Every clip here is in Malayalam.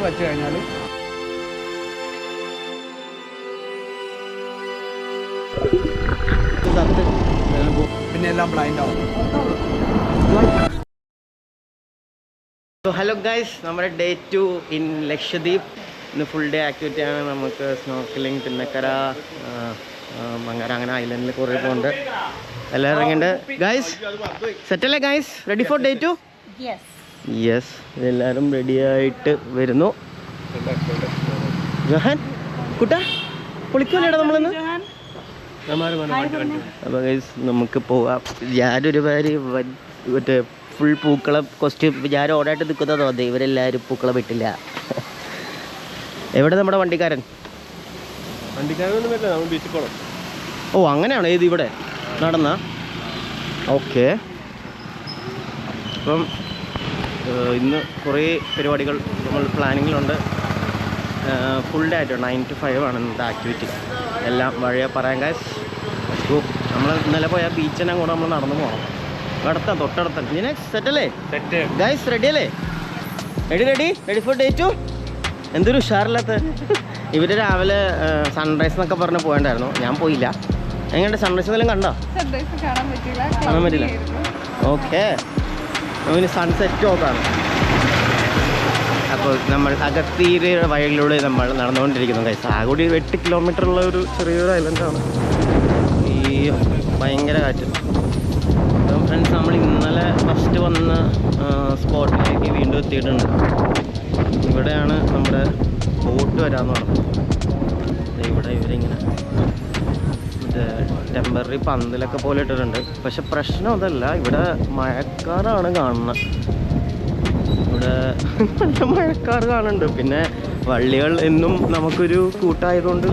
പുറത്ത് വെച്ച് കഴിഞ്ഞാൽ പിന്നെ എല്ലാം ബ്ലൈൻഡ് ആവും. ഹലോ ഗൈസ്, നമ്മുടെ ഡേ 2 ഇൻ ലക്ഷദ്വീപ്. ഇന്ന് ഫുൾ ഡേ ആക്ടിവിറ്റിയാണ്. നമുക്ക് സ്നോർക്കലിംഗ്, തിന്നക്കര, മങ്ങര, അങ്ങനെ ഐലൻഡിൽ കുറേ പോകുന്നുണ്ട്. എല്ലാം ഇറങ്ങിയിട്ടുണ്ട്. ഗൈസ് സെറ്റല്ലേ guys? Ready for day 2? Yes, ഇതെല്ലാവരും റെഡിയായിട്ട് വരുന്നു. ജോഹാൻ കുട്ടാ പൊളിക്കൂലേടാ നമ്മളിന്ന്. അപ്പോൾ ഗൈസ് നമുക്ക് പോവാം. ഞാനൊരു പേര് മറ്റേ ഫുൾ പൂക്കളം കോസ്റ്റ്യൂം ഞാൻ ഓടായിട്ട് നിൽക്കുന്നതോ അതെ, ഇവരെല്ലാവരും പൂക്കളം ഇട്ടില്ല. എവിടെ നമ്മുടെ വണ്ടിക്കാരൻ? ഓ അങ്ങനെയാണോ? ഏത് ഇവിടെ നടന്ന? ഓക്കെ. അപ്പം ഇന്ന് കുറേ പരിപാടികൾ നമ്മൾ പ്ലാനിങ്ങിലുണ്ട്. ഫുൾ ഡേ ആയിട്ട് 9 to 5 ആണ് ഇന്നത്തെ ആക്ടിവിറ്റി. എല്ലാം വഴിയെ പറയാം ഗൈസ്. നമ്മൾ ഇന്നലെ പോയ ബീച്ചിനെ കൂടെ നമ്മൾ നടന്നു പോകണം. അടുത്ത തൊട്ടടുത്ത സെറ്റല്ലേ ഗൈസ്? റെഡി അല്ലേ? Ready for day 2? എന്തൊരു ഉഷാറില്ലാത്ത. ഇവർ രാവിലെ സൺറൈസ് എന്നൊക്കെ പറഞ്ഞ് പോകണ്ടായിരുന്നു, ഞാൻ പോയില്ല. എങ്ങനെയുണ്ട് സൺറൈസ്? എന്തെങ്കിലും കണ്ടോ? കാണാൻ പറ്റില്ല. ഓക്കെ, അവന് സൺസെറ്റ് നോക്കാണ്. അപ്പോൾ നമ്മൾ അഗത്തീര് വഴിയിലൂടെ നമ്മൾ നടന്നുകൊണ്ടിരിക്കുന്നു ഗൈസ്. ആകെ 8 കിലോമീറ്റർ ഉള്ള ഒരു ചെറിയൊരു ഐലൻഡാണ്. ഈ ഭയങ്കര കാറ്റ്. അപ്പം ഫ്രണ്ട്സ്, നമ്മൾ ഇന്നലെ ഫസ്റ്റ് വന്ന സ്പോട്ടിലേക്ക് വീണ്ടും എത്തിയിട്ടുണ്ട്. ഇവിടെയാണ് നമ്മുടെ ബോട്ട് വരാമെന്ന് പറഞ്ഞത്. ഇവിടെ ഇവരിങ്ങനെ മറ്റേ ടെമ്പററി പന്തലൊക്കെ പോലെ ഇട്ടിട്ടുണ്ട്. പക്ഷെ പ്രശ്നം അതല്ല, ഇവിടെ മഴക്കാറാണ് കാണുന്നത്. ഇവിടെ നല്ല മഴക്കാർ കാണുന്നുണ്ട്. പിന്നെ വള്ളികൾ എന്നും നമുക്കൊരു കൂട്ടായതുകൊണ്ട്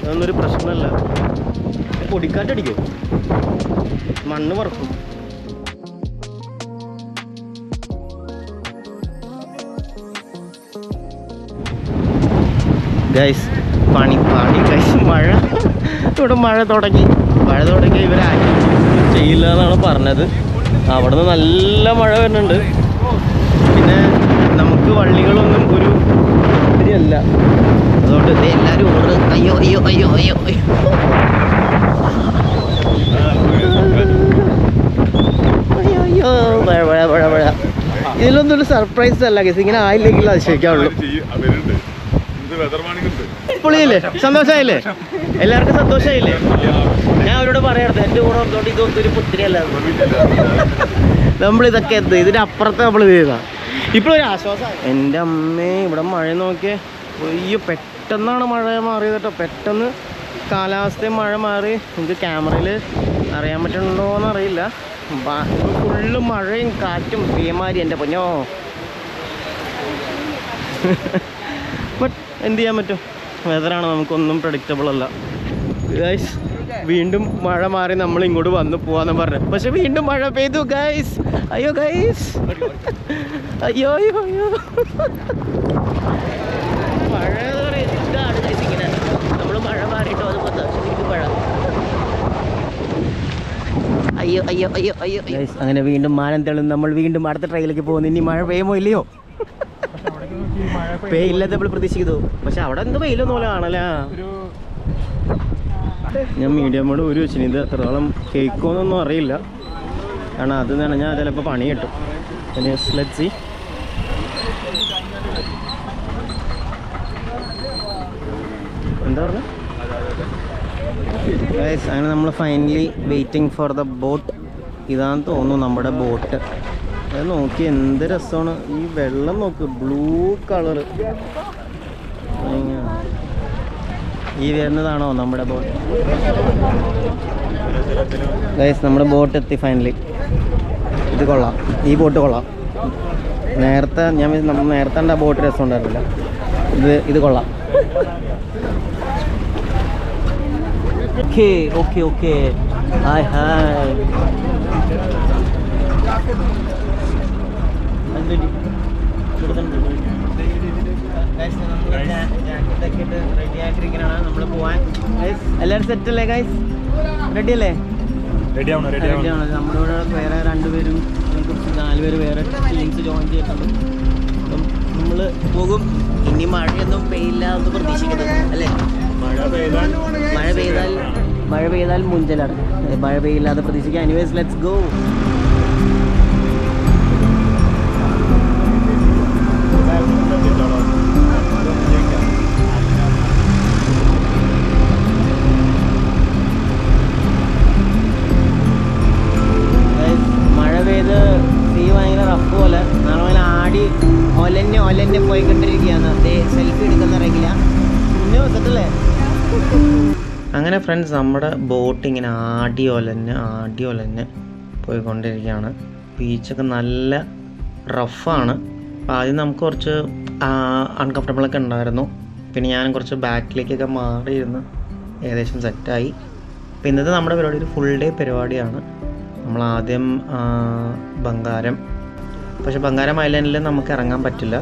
അതൊന്നൊരു പ്രശ്നമല്ല. പൊടിക്കാറ്റടിക്കും, മണ്ണ് പറക്കും. ഗൈസ് പണി ഗൈസ്. മഴ ഇവിടെ മഴ തുടങ്ങി ഇവർ ആക്ടിവിറ്റി ചെയ്യില്ല എന്നാണ് പറഞ്ഞത്. അവിടെ നിന്ന് നല്ല മഴ വരുന്നുണ്ട്. പിന്നെ നമുക്ക് വള്ളികളൊന്നും ഒരു ഒത്തിരിയല്ല, അതുകൊണ്ട് എല്ലാവരും ഓർഡർ. അയ്യോ അയ്യോ അയ്യോ അയ്യോ അയ്യോ അയ്യോ മഴ മഴ മഴ മഴ. ഇതിലൊന്നും ഒരു സർപ്രൈസ് അല്ല ഗൈസ്, ഇങ്ങനെ ആയില്ലെങ്കിൽ അതിശയിക്കാവുള്ളൂ. പൊളിയില്ലേ? സന്തോഷമായില്ലേ? എല്ലാവർക്കും സന്തോഷമായില്ലേ? ഞാൻ അവരോട് പറയാറുണ്ട് എൻ്റെ കൂടെ ഓർത്തോണ്ട് ഇതൊന്നും ഒരു പുത്തിരിയല്ല. നമ്മളിതൊക്കെ എന്ത് ഇതിനപ്പുറത്ത് നമ്മൾ ചെയ്താ ഇപ്പോഴൊരു ആശ്വാസം. എൻ്റെ അമ്മേ, ഇവിടെ മഴ നോക്കിയേ. അയ്യോ, പെട്ടെന്നാണ് മഴ മാറിയത് കേട്ടോ. പെട്ടെന്ന് കാലാവസ്ഥയും മഴ മാറി. എനിക്ക് ക്യാമറയിൽ അറിയാൻ പറ്റുന്നുണ്ടോയെന്ന് അറിയില്ല. ഫുള്ള് മഴയും കാറ്റും പേമാരി. എൻ്റെ പൊന്നോ. ബട്ട് എന്ത് ചെയ്യാൻ പറ്റും? വെതറാണ്, നമുക്കൊന്നും പ്രഡിക്റ്റബിൾ അല്ല ഗൈസ്. വീണ്ടും മഴ മാറി നമ്മൾ ഇങ്ങോട്ട് വന്ന് പോവാന്ന് പറഞ്ഞു. പക്ഷെ വീണ്ടും മഴ പെയ്തു ഗൈസ്. അയ്യോ ഗൈസ്, അയ്യോ അയ്യോ അയ്യോ. മഴ എന്ന് പറയുന്നത് ഇതാണ് ഗൈസ്. ഇങ്ങനെ നമ്മൾ മഴ മാറിയിട്ടോ അതുപോലെ മഴ. അയ്യോ അയ്യോ അയ്യോ അയ്യോ ഗൈസ്. അങ്ങനെ വീണ്ടും മാനം തെളിഞ്ഞ് നമ്മൾ വീണ്ടും അടുത്ത ട്രെയിനിലേക്ക് പോകുന്നു. ഇനി മഴ പെയ്യുമോ ഇല്ലയോ? പെയ്യില്ലാതെ നമ്മൾ പ്രതീക്ഷിക്കുന്നു. പക്ഷെ അവിടെ എന്ത് വെയിലൊന്നും പോലെ കാണല്ലേ. ഞാൻ മീഡിയം മോഡ് ഒരു വെച്ചിന്. ഇത് എത്രത്തോളം കേൾക്കുമെന്നൊന്നും അറിയില്ല, കാരണം അത് നനഞ്ഞാൽ ചിലപ്പോൾ പണി കിട്ടും. Let's see. എന്താ പറഞ്ഞത് ഗൈസ്? അങ്ങനെ നമ്മൾ finally waiting for the boat. ഇതാണെന്ന് തോന്നുന്നു നമ്മുടെ ബോട്ട്. അത് നോക്കി എന്ത് രസമാണ്. ഈ വെള്ളം നോക്ക്, ബ്ലൂ കളറ്. ഈ വരുന്നതാണോ നമ്മുടെ ബോട്ട് ഗൈസ്? നമ്മുടെ ബോട്ട് എത്തി ഫൈനലി. ഇത് കൊള്ളാം, ഈ ബോട്ട് കൊള്ളാം. നേരത്തെ നമ്മൾ നേരത്തെ ആ ബോട്ട് രസം ഉണ്ടായിരുന്നില്ല. ഇത് കൊള്ളാം. Okay okay okay. Hi hi. Ready ആയിട്ടിരിക്കണാണ് നമ്മൾ പോവാൻ. എല്ലാവരും സെറ്റ് അല്ലേ ഗൈസ്? റെഡി അല്ലേ? റെഡിയാണ്. നമ്മുടെ ഇവിടെ വേറെ 2 പേരും 4 പേര് വേറെ ടീംസ് ജോയിൻ ചെയ്തിട്ടുണ്ട്. അപ്പം നമ്മൾ പോകും. ഇനി മഴയൊന്നും പെയ്യില്ല എന്ന് പ്രതീക്ഷിക്കുന്നത് അല്ലേ? മഴ പെയ്താൽ മുഞ്ചലാണ്. മഴ പെയ്യില്ലാതെ പ്രതീക്ഷിക്കാം. Anyways let's go. മഴ പെയ്ത് സീ ഭയങ്കര റഫ് പോലെ നാളെ ആടി ഒലന്നെ പോയിക്കൊണ്ടിരിക്കുകയാണ്. സെൽഫി എടുക്കുന്നറിയില്ല. സത്തല്ലേ? അങ്ങനെ ഫ്രണ്ട്സ്, നമ്മുടെ ബോട്ട് ഇങ്ങനെ ആടി ഒലഞ്ഞ് പോയിക്കൊണ്ടിരിക്കുകയാണ്. ബീച്ചൊക്കെ നല്ല റഫാണ്. അപ്പോൾ ആദ്യം നമുക്ക് കുറച്ച് അൺകംഫർട്ടബിളൊക്കെ ഉണ്ടായിരുന്നു. പിന്നെ ഞാൻ കുറച്ച് ബാക്കിലേക്കൊക്കെ മാറിയിരുന്ന് ഏകദേശം സെറ്റായി. അപ്പോൾ ഇന്നത്തെ നമ്മുടെ പരിപാടി ഒരു ഫുൾ ഡേ പരിപാടിയാണ്. നമ്മളാദ്യം ബംഗാരം, പക്ഷേ ബംഗാരം ഐലൻഡിൽ നമുക്ക് ഇറങ്ങാൻ പറ്റില്ല.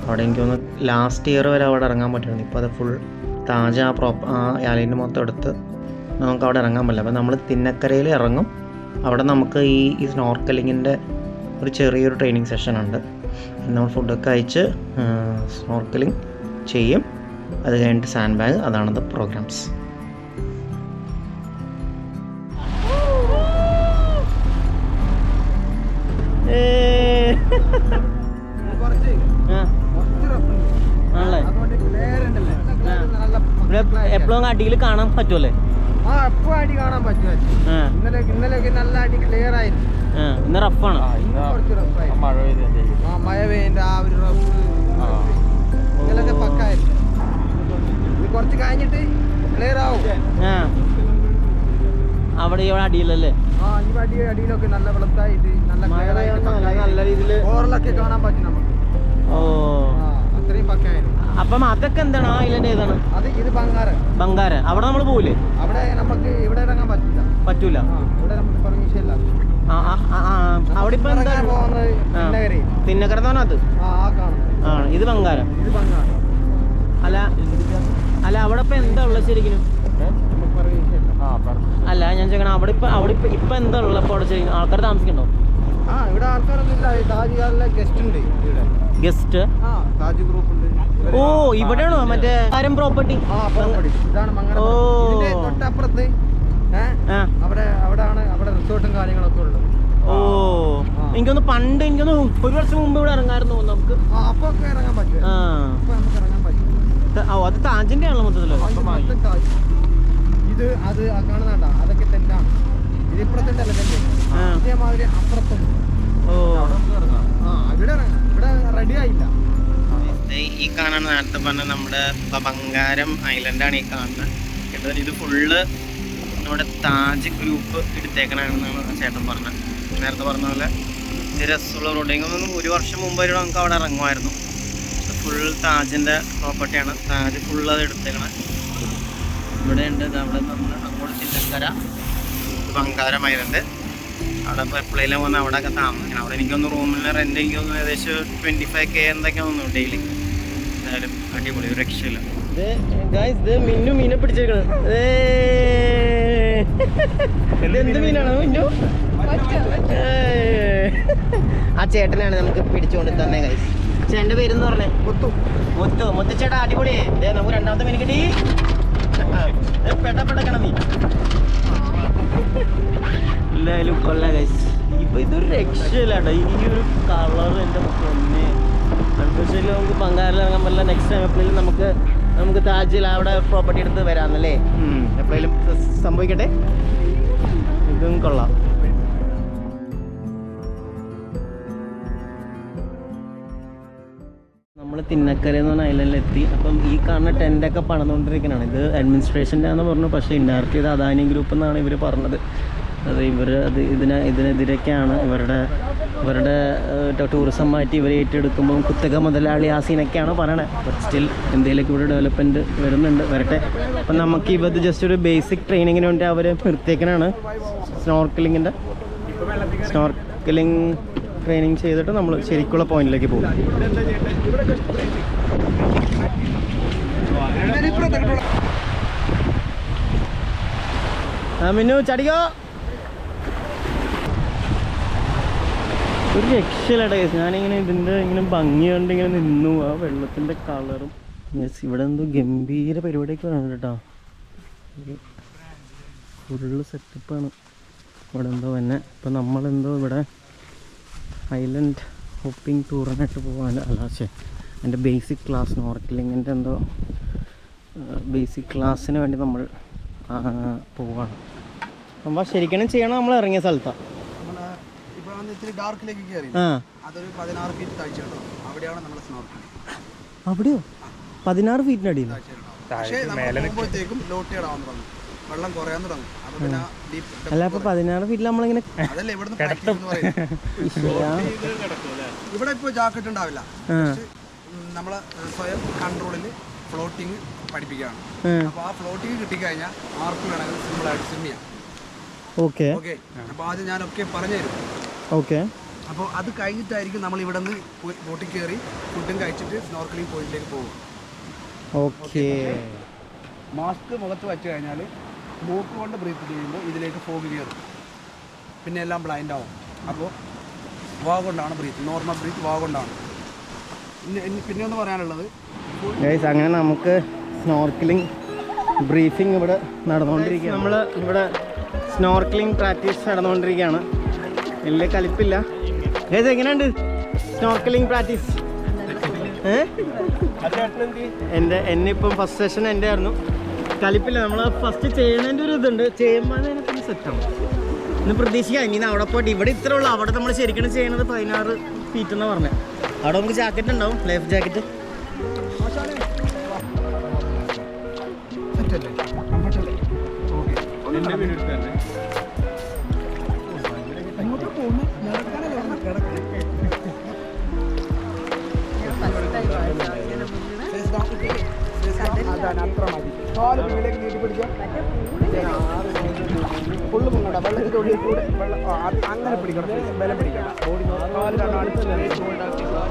അവിടെ എനിക്ക് തോന്നുന്നു ലാസ്റ്റ് ഇയർ വരെ അവിടെ ഇറങ്ങാൻ പറ്റുന്നു. ഇപ്പോൾ അത് ഫുൾ താജ് ആ ഐലൻഡ് മൊത്തം എടുത്ത് നമുക്ക് അവിടെ ഇറങ്ങാൻ പറ്റില്ല. അപ്പോൾ നമ്മൾ തിന്നക്കരയിൽ ഇറങ്ങും. അവിടെ നമുക്ക് ഈ സ്നോർക്കലിങ്ങിൻ്റെ ഒരു ചെറിയൊരു ട്രെയിനിങ് സെഷൻ ഉണ്ട്. നമ്മൾ ഫുഡൊക്കെ കഴിച്ച് സ്നോർക്കലിംഗ് ചെയ്യും. അത് കഴിഞ്ഞിട്ട് സാൻഡ് ബാഗ്, അതാണത് പ്രോഗ്രാംസ്. എപ്പോഴും അടിയിൽ കാണാൻ പറ്റുമല്ലേ? അടി കാണാൻ പറ്റും. ഇന്നലെ നല്ല അടി ക്ലിയർ ആയിരുന്നു. ഇന്ന് റഫാണ്. മഴ പെയ്യുന്ന ആ ഒരു റഫ് ഇന്നലത്തെ പക്കായിരുന്നു. ഇത് കുറച്ച് കഴിഞ്ഞിട്ട് ക്ലിയർ ആവും. അവിടെ ഇവിടെ അടിയിലല്ലേ? ഈ അടിയിലൊക്കെ നല്ല വെളുത്തായിട്ട് നല്ല രീതിയിൽ ഓറലൊക്കെ കാണാൻ പറ്റും നമുക്ക്. ഓ, അത്രയും പക്കായിരുന്നു. അപ്പം അതൊക്കെ എന്താണ്? ആ ഐലൻഡ് ഏതാണ്? ഇത് ബംഗാരം. അവിടെ നമ്മൾ പോവില്ലേ? അവിടെ നമുക്ക് ഇവിടെ ഇറങ്ങാൻ പറ്റൂല. ഇവിടെ നമുക്ക് പെർമിഷൻ ഇല്ല. അവിടെ ഇപ്പൊ എന്താ തിന്നക്കര അത്? ഇത് ബംഗാരം. അല്ല അവിടെ ഇപ്പൊ എന്താ ഉള്ളത് ശരിക്കും? അല്ല, ഞാൻ ചോദിക്കണം, അവിടെ ഇപ്പൊ എന്താ ഉള്ളത്? ഇപ്പൊ അവിടെ ശരിക്കും ആൾക്കാർ താമസിക്കണ്ടോ? ഇവിടെ ആൾക്കാരൊന്നും ഇല്ല. താജ് ഗസ്റ്റ് ഉണ്ട്. ഗസ്റ്റ് താജ് ഗ്രൂപ്പ് ഉണ്ട്. ഓ, ഇവിടെയാണോ മറ്റേ കാര്യം പ്രോപ്പർട്ടി? ഇതാണ് മംഗളം. തൊട്ടപ്പുറത്ത് അവിടെ റിസോർട്ടും കാര്യങ്ങളൊക്കെ ഉള്ളത്. ഓ, എനിക്കൊന്ന് പണ്ട് ഒരു വർഷം മുമ്പ് ഇവിടെ ഇറങ്ങായിരുന്നു നമുക്ക്. അപ്പൊ ഇറങ്ങാൻ പറ്റും. നമുക്ക് ഇറങ്ങാൻ പറ്റും. ഓ, അത് താജിന്റെ ആണല്ലോ മൊത്തത്തില്. ഇത് അത് കാണുന്നുണ്ട, അതൊക്കെ തെറ്റാണ്. ഇത് ഇപ്പുറത്തിന്റെ അല്ല തെറ്റ്. അതേമാതിരി അപ്പുറത്തും. ഓ, ഇവിടെ ഇറങ്ങാം. ഇവിടെ റെഡി ആയില്ല. ഈ കാണുന്ന നേരത്തെ പറഞ്ഞ നമ്മുടെ ബംഗാരം ഐലൻഡാണ് ഈ കാണുന്നത്. ഇത് ഫുള്ള് നമ്മുടെ താജ് ഗ്രൂപ്പ് എടുത്തേക്കണമെന്നാണ് ചേട്ടൻ പറഞ്ഞത്. നേരത്തെ പറഞ്ഞ പോലെ ഇത് രസമുള്ള റോഡിങ്ങൊന്നും ഒരു വർഷം മുമ്പ് വരെ നമുക്ക് അവിടെ ഇറങ്ങുമായിരുന്നു. ഫുൾ താജിൻ്റെ പ്രോപ്പർട്ടിയാണ്. താജ് ഫുള്ള് അത് എടുത്തേക്കണം. ഇവിടെ ഉണ്ട്. അവിടെ നമ്മൾ അങ്ങോട്ട് തിന്നക്കര ബംഗാരം ഐലൻഡ്. അവിടെ ഇപ്പോൾ എപ്പോഴേലും വന്ന് അവിടെയൊക്കെ താമസിക്കണം. അവിടെ എനിക്കൊന്ന് റൂമിൽ റെൻ്റ് എനിക്കൊന്ന് ഏകദേശം 25K എന്തൊക്കെ വന്നു ഡെയിലി. എന്തായാലും അടിപൊളി, ഒരു രക്ഷയില്ല. ഇത് മീനെ പിടിച്ചേക്കണം. എന്ത് മീനാണ് മിന്നു? ആ ചേട്ടനാണ് നമുക്ക് പിടിച്ചുകൊണ്ട് തന്നെ ഗൈസ്. ചേട്ടൻ്റെ പേരെന്ന് പറഞ്ഞേ? മുത്തുച്ചേട്ടാ, അടിപൊളിയേ. നമുക്ക് രണ്ടാമത്തെ മീൻ കിട്ടി. പെട്ടക്കണം നീ. എന്തായാലും കൊള്ളാം ഗൈസ്. ഇപ്പൊ ഇതൊരു രക്ഷയില്ലാട്ടോ. ഈ ഒരു കളർ എൻ്റെ പൊന്നെ. അൺഫോർച്യുനേറ്റ്ലി നമുക്ക് ബംഗാറിൽ ഇറങ്ങാൻ പറ്റില്ല. നെക്സ്റ്റ് ടൈം എപ്പോഴേലും നമുക്ക് താജിൽ അവിടെ പ്രോപ്പർട്ടി എടുത്ത് വരാമെന്നല്ലേ? എപ്പോഴേലും സംഭവിക്കട്ടെ. ഇതും കൊള്ളാം. നമ്മൾ തിന്നക്കര എന്ന് പറഞ്ഞ ഐലൻഡിലെത്തി. അപ്പം ഈ കാണുന്ന ടെൻ്റൊക്കെ പണിതുകൊണ്ടിരിക്കുന്നതാണ്. ഇത് അഡ്മിനിസ്ട്രേഷൻ്റെ ആണെന്ന് പറഞ്ഞു. പക്ഷേ ഇൻഡയറക്റ്റ് ചെയ്ത് അദാനി ഗ്രൂപ്പ് എന്നാണ് ഇവർ പറഞ്ഞത്. അത് ഇതിനെതിരൊക്കെയാണ് ഇവരുടെ ടൂറിസം മാറ്റി ഇവർ ഏറ്റെടുക്കുമ്പം കുത്തക മുതലാളി ആ സീനൊക്കെയാണ് പറയണത്. ബട്ട് സ്റ്റിൽ എന്തെങ്കിലുമൊക്കെ ഇവിടെ ഡെവലപ്മെൻറ്റ് വരട്ടെ. അപ്പം നമുക്ക് ഇത് ജസ്റ്റ് ഒരു ബേസിക് ട്രെയിനിങ്ങിന് വേണ്ടി അവർ നിർത്തിയേക്കണാണ്. സ്നോർക്കലിംഗ് ട്രെയിനിങ് ചെയ്തിട്ട് നമ്മൾ ശരിക്കുള്ള പോയിന്റിലേക്ക് പോകും. മിന്നു ചടിക്കോ. ഒരു രക്ഷയിലട കേസ്. ഞാനിങ്ങനെ ഇതിൻ്റെ ഇങ്ങനെ ഭംഗി കൊണ്ട് ഇങ്ങനെ നിന്നു. ആ വെള്ളത്തിൻ്റെ കളറും. യെസ്, ഇവിടെ എന്തോ ഗംഭീര പരിപാടിയൊക്കെ വേണം കേട്ടോ. ഫുള്ള് സെറ്റപ്പാണ് ഇവിടെ എന്തോ തന്നെ. ഇപ്പം നമ്മളെന്തോ ഇവിടെ ഐലൻഡ് ഹോപ്പിംഗ് ടൂറിനായിട്ട് പോകാൻ അല്ലാശേ എൻ്റെ ബേസിക് ക്ലാസ് നോർക്കലിങ്ങിൻ്റെ എന്തോ ബേസിക് ക്ലാസ്സിന് വേണ്ടി നമ്മൾ പോവുകയാണ്. നമ്മൾ ശരിക്കും ചെയ്യണം. നമ്മൾ ഇറങ്ങിയ സ്ഥലത്താണ്. ഡാർക്കിലേക്ക് കയറി അതൊരു 16 ഫീറ്റ് താഴ്ചയുണ്ടോ, അവിടെയാണ് നമ്മൾ സ്നോർക്കലിംഗ്. അവിടെയോ 16 ഫീറ്റിൻ്റെ അടിയിൽ? പക്ഷേ പോകുമ്പോഴത്തേക്കും ലോട്ടിയിടാൻ തുടങ്ങും, വെള്ളം കുറയാൻ തുടങ്ങും. അപ്പൊ പിന്നെ അല്ല, അപ്പൊ 16 ഫീറ്റിൽ നമ്മളിങ്ങനെ അതല്ല ഇവിടുന്ന് ഇവിടെ ഇപ്പൊ ജാക്കറ്റ് ഉണ്ടാവില്ല. നമ്മളെ സ്വയം കൺട്രോളിൽ ഫ്ലോട്ടിങ് പഠിപ്പിക്കുകയാണ്. അപ്പൊ ആ ഫ്ലോട്ടിങ് കിട്ടിക്കഴിഞ്ഞാൽ ആർക്കും വേണമെങ്കിൽ സിമ്പിൾ ആയിട്ട് സ്വിം ചെയ്യാം. Okay okay. അപ്പൊ ആദ്യം ഞാനൊക്കെ പറഞ്ഞു തരും. ഓക്കെ. അപ്പോൾ അത് കഴിഞ്ഞിട്ടായിരിക്കും നമ്മൾ ഇവിടെ നിന്ന് ബോട്ടിൽ കയറി ഫുഡും കഴിച്ചിട്ട് സ്നോർക്കലിംഗ് പോയിന്റിലേക്ക് പോകും. ഓക്കെ. മാസ്ക് മുഖത്ത് വെച്ച് കഴിഞ്ഞാൽ മൂക്ക് കൊണ്ട് ബ്രീത്ത് ചെയ്യുമ്പോൾ ഇതിലേക്ക് ഫോഗ് കയറും, പിന്നെ എല്ലാം ബ്ലൈൻഡ് ആവും. അപ്പോൾ വാ കൊണ്ടാണ് ബ്രീത്ത്, നോർമൽ ബ്രീത്ത് വാ കൊണ്ടാണ്. പിന്നെ ഒന്ന് പറയാനുള്ളത്, അങ്ങനെ നമുക്ക് സ്നോർക്കലിംഗ് ബ്രീഫിംഗ് ഇവിടെ നടന്നുകൊണ്ടിരിക്കുകയാണ്. നമ്മൾ ഇവിടെ സ്നോർക്കലിംഗ് പ്രാക്ടീസ് നടന്നുകൊണ്ടിരിക്കുകയാണ്. വലിയ കലിപ്പില്ല. എങ്ങനെയുണ്ട് സ്നോർക്കലിംഗ് പ്രാക്ടീസ്? എന്നെ ഇപ്പം ഫസ്റ്റ് സെഷൻ എൻ്റെ ആയിരുന്നു. കലിപ്പില്ല. നമ്മൾ ഫസ്റ്റ് ചെയ്യുന്നതിൻ്റെ ഒരു ഇതുണ്ട്, ചെയ്യുമ്പോൾ അതിനകത്ത് സെറ്റാണ്. ഇന്ന് പ്രതീക്ഷിക്കാം ഇനി അവിടെ പോയിട്ട്. ഇവിടെ ഇത്ര ഉള്ളൂ, അവിടെ നമ്മൾ ശരിക്കും ചെയ്യുന്നത് 16 ഫീറ്റ് എന്നാണ് പറഞ്ഞത്. അവിടെ നമുക്ക് ജാക്കറ്റ് ഉണ്ടാവും, ലൈഫ് ജാക്കറ്റ്.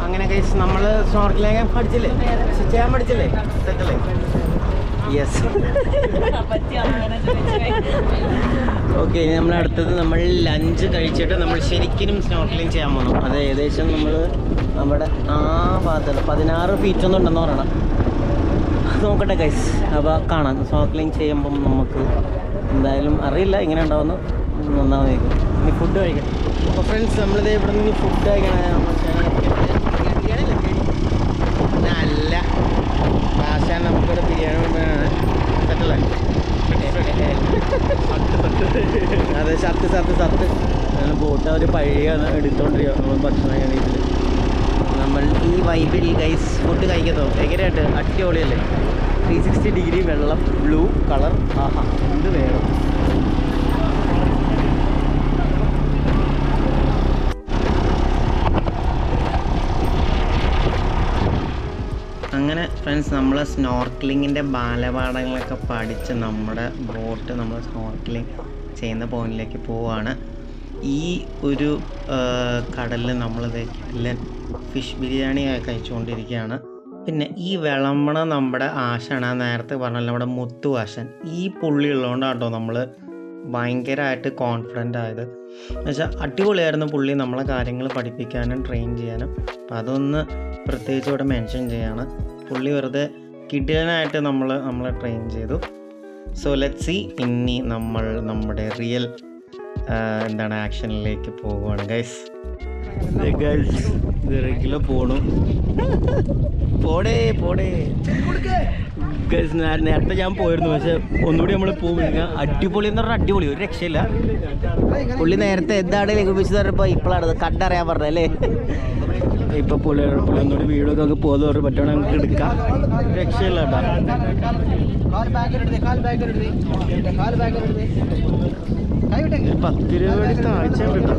അങ്ങനെ കഴിച്ച് നമ്മൾ സ്നോർക്കലിംഗ് പഠിച്ചില്ലേ, ചെയ്യാൻ പഠിച്ചില്ലേ, സെറ്റല്ലേ? യെസ്. ഓക്കെ, നമ്മൾ അടുത്തത് നമ്മൾ ലഞ്ച് കഴിച്ചിട്ട് നമ്മൾ ശരിക്കും സ്നോർക്കലിംഗ് ചെയ്യാൻ പോകണം. അത് ഏകദേശം നമ്മൾ നമ്മുടെ ആ ഭാഗത്തുള്ള 16 ഫീറ്റ് ഒന്നും ഉണ്ടെന്ന് പറയണം. നോക്കട്ടെ ഗൈസ്. അപ്പോൾ കാണാം സ്നോർക്കലിംഗ് ചെയ്യുമ്പം നമുക്ക് എന്തായാലും അറിയില്ല എങ്ങനെ ഉണ്ടാവുമെന്ന്. നന്നാവുന്നേക്കും. ഇനി ഫുഡ് കഴിക്കണം. അപ്പോൾ ഫ്രണ്ട്സ്, നമ്മളിത് ഇവിടെ നിന്ന് ഫുഡ് കഴിക്കണം. നല്ല ആശാൻ നമുക്കിവിടെ ബിരിയാണി സെറ്റല്ലേ? അതെ, സത്ത് ബോട്ട് അവർ പഴയ എടുത്തോണ്ടിരിക്കുക. നമ്മൾ ഭക്ഷണം കഴിക്കുന്ന ഇതിൽ നമ്മൾ ഈ വൈബിൽ ഗൈസ് ഫുഡ് കഴിക്കത്തോ ഭയങ്കരമായിട്ട് അടിപൊളിയല്ലേ? 360 ഡിഗ്രി വെള്ളം, ബ്ലൂ കളർ. ആഹാ, എന്ത് വേണം. അങ്ങനെ ഫ്രണ്ട്സ്, നമ്മൾ സ്നോർക്കലിങ്ങിൻ്റെ ബാലപാഠങ്ങളൊക്കെ പഠിച്ച് നമ്മുടെ ബോട്ട് നമ്മൾ സ്നോർക്കലിംഗ് ചെയ്യുന്ന പോയിന്റിലേക്ക് പോവുകയാണ്. ഈ ഒരു കടലിൽ നമ്മളത് കിടിലൻ ഫിഷ് ബിരിയാണി കഴിച്ചുകൊണ്ടിരിക്കുകയാണ്. പിന്നെ ഈ വിളമ്പണ നമ്മുടെ ആശാണ്. നേരത്തെ പറഞ്ഞല്ലോ, നമ്മുടെ മുത്തു ആശാൻ. ഈ പുള്ളി ഉള്ളതുകൊണ്ടാട്ടോ നമ്മൾ ഭയങ്കരമായിട്ട് കോൺഫിഡൻ്റ് ആയത്. എന്നുവെച്ചാൽ അടിപൊളിയായിരുന്നു പുള്ളി നമ്മളെ കാര്യങ്ങൾ പഠിപ്പിക്കാനും ട്രെയിൻ ചെയ്യാനും. അപ്പം അതൊന്ന് പ്രത്യേകിച്ച് ഇവിടെ മെൻഷൻ ചെയ്യാണ്. പുള്ളി വെറുതെ കിടിലനായിട്ട് നമ്മളെ ട്രെയിൻ ചെയ്തു. So let's see. ഇനി നമ്മൾ നമ്മുടെ റിയൽ ആക്ഷനിലേക്ക് പോവുകയാണ് ഗൈസ്. റെഗുലർ പോണു. പോടേ ഗൈസ്. നേരത്തെ ഞാൻ പോയിരുന്നു, പക്ഷെ ഒന്നുകൂടി നമ്മൾ പോകും. അടിപൊളി എന്ന് പറഞ്ഞാൽ അടിപൊളി, ഒരു രക്ഷയില്ല. പുള്ളി നേരത്തെ എന്താണ് ലഘുപിച്ച് പറഞ്ഞപ്പോൾ ഇപ്പോഴാണ് കണ്ടറിയാൻ പറഞ്ഞല്ലേ. ഇപ്പൊ പുള്ളി ഒന്നുകൂടി വീടൊക്കെ നമുക്ക് പോകുന്ന പറഞ്ഞ് പറ്റണം, നമുക്ക് എടുക്കാം. രക്ഷയില്ല കേട്ടോ. 10 രൂപയുടെ താഴ്ച കിട്ടും.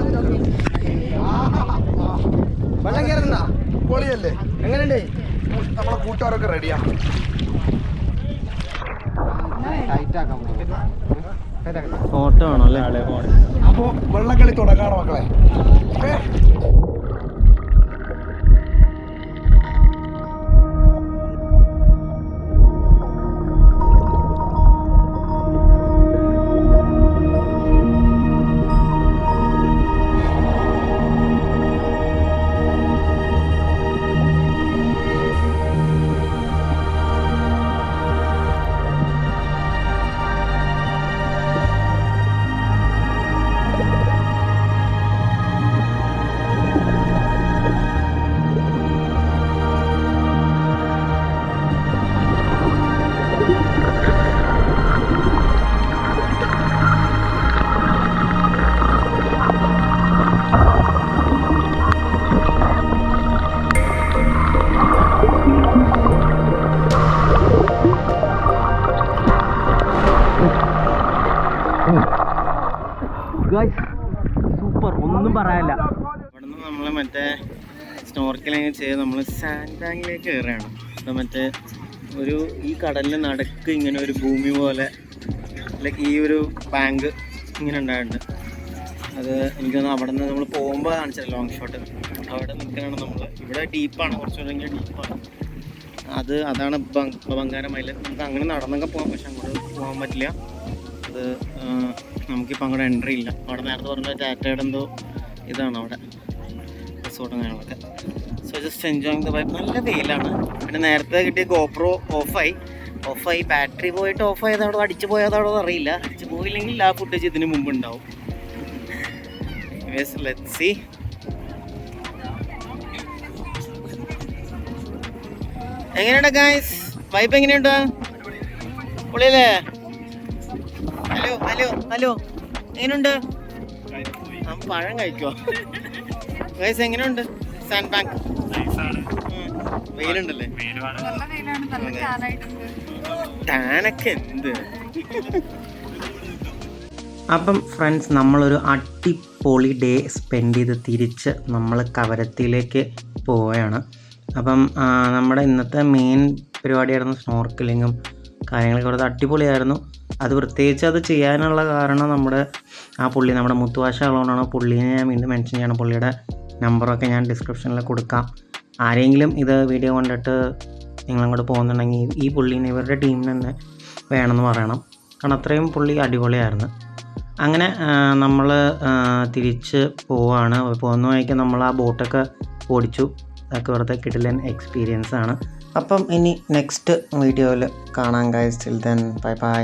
വെള്ളം കയറുന്ന പൊളിയല്ലേ? എങ്ങനെയുണ്ട്? നമ്മളെ കൂട്ടുകാരൊക്കെ റെഡിയാ. ഫോട്ടോ ആണോ അല്ലേ? അപ്പോൾ വെള്ളക്കളി തുടങ്ങാണ് മക്കളെ. വെച്ചാൽ നമ്മൾ സാൻഡ് ബാങ്കിലേക്ക് കയറുകയാണ്. അത് മറ്റേ ഈ കടലിന് നടുക്ക് ഇങ്ങനെ ഒരു ഭൂമി പോലെ ലൈക്ക് ഈ ഒരു ബാങ്ക് ഇങ്ങനെ ഉണ്ടായിട്ടുണ്ട്. അത് എനിക്ക് തോന്നുന്നു അവിടെ നിന്ന് നമ്മൾ പോകുമ്പോൾ കാണിച്ചത് ലോങ് ഷോട്ട്. അവിടെ നിൽക്കുകയാണ് നമ്മൾ. ഇവിടെ ഡീപ്പാണ്, കുറച്ചുകൂടെ ഡീപ്പാണ്. അതാണ് ബംഗാരമയിൽ. നമുക്ക് അങ്ങനെ നടന്നൊക്കെ പോകാം, പക്ഷെ അങ്ങോട്ട് പോകാൻ പറ്റില്ല. അത് നമുക്കിപ്പോൾ അങ്ങോട്ട് എൻട്രി ഇല്ല. അവിടെ നേരത്തെ പറഞ്ഞ ടാറ്റയുടെ എന്തോ ഇതാണ് അവിടെ റിസോർട്ടും കാര്യങ്ങളൊക്കെ. So just enjoying the vibe. നല്ല വെയിലാണ്. പിന്നെ നേരത്തെ കിട്ടിയ ഗോപ്രോ ഓഫായി ബാറ്ററി പോയിട്ട് ഓഫായത് അവിടെ അടിച്ചു പോയതാണോ അറിയില്ല. അടിച്ചു പോയില്ലെങ്കിൽ ആ ഫുട്ടേജ് ഇതിന് മുമ്പ് ഉണ്ടാവും. Let's see. എങ്ങനെയുണ്ട് ഗൈസ്? വൈബ് എങ്ങനെയുണ്ട്? പൊളിയല്ലേ? ഹലോ എങ്ങനെയുണ്ട്? പഴം കഴിക്കോ ഗൈസ്? എങ്ങനെയുണ്ട് സാൻഡ് ബാങ്ക്? വെയിലുണ്ടല്ലേ? ടാനൊക്കെ എന്ത്. അപ്പം ഫ്രണ്ട്സ്, നമ്മളൊരു അടിപൊളി ഡേ സ്പെൻഡ് ചെയ്ത് തിരിച്ച് നമ്മൾ കവരത്തിയിലേക്ക് പോവുകയാണ്. അപ്പം നമ്മുടെ ഇന്നത്തെ മെയിൻ പരിപാടിയായിരുന്നു സ്നോർക്കലിങ്ങും കാര്യങ്ങളൊക്കെ. വളരെ അടിപൊളിയായിരുന്നു. അത് പ്രത്യേകിച്ച് അത് ചെയ്യാനുള്ള കാരണം നമ്മുടെ മുത്തുവാശ ഉള്ളതുകൊണ്ടാണ്. പുള്ളീനെ ഞാൻ വീണ്ടും മെൻഷൻ ചെയ്യണം. പുള്ളിയുടെ നമ്പറൊക്കെ ഞാൻ ഡിസ്ക്രിപ്ഷനിൽ കൊടുക്കാം. ആരെങ്കിലും ഇത് വീഡിയോ കണ്ടിട്ട് നിങ്ങളങ്ങോട്ട് പോകുന്നുണ്ടെങ്കിൽ ഈ പുള്ളീനെ ഇവരുടെ ടീമിന് തന്നെ വേണമെന്ന് പറയണം. കാരണം അത്രയും പുള്ളി അടിപൊളിയായിരുന്നു. അങ്ങനെ നമ്മൾ തിരിച്ച് പോവാണ്. പോകുന്ന വഴിക്ക് നമ്മൾ ആ ബോട്ടൊക്കെ ഓടിച്ചു. അതൊക്കെ വെറുതെ കിടിലൻ എക്സ്പീരിയൻസ് ആണ്. അപ്പം ഇനി നെക്സ്റ്റ് വീഡിയോയിൽ കാണാം guys. Till then bye bye.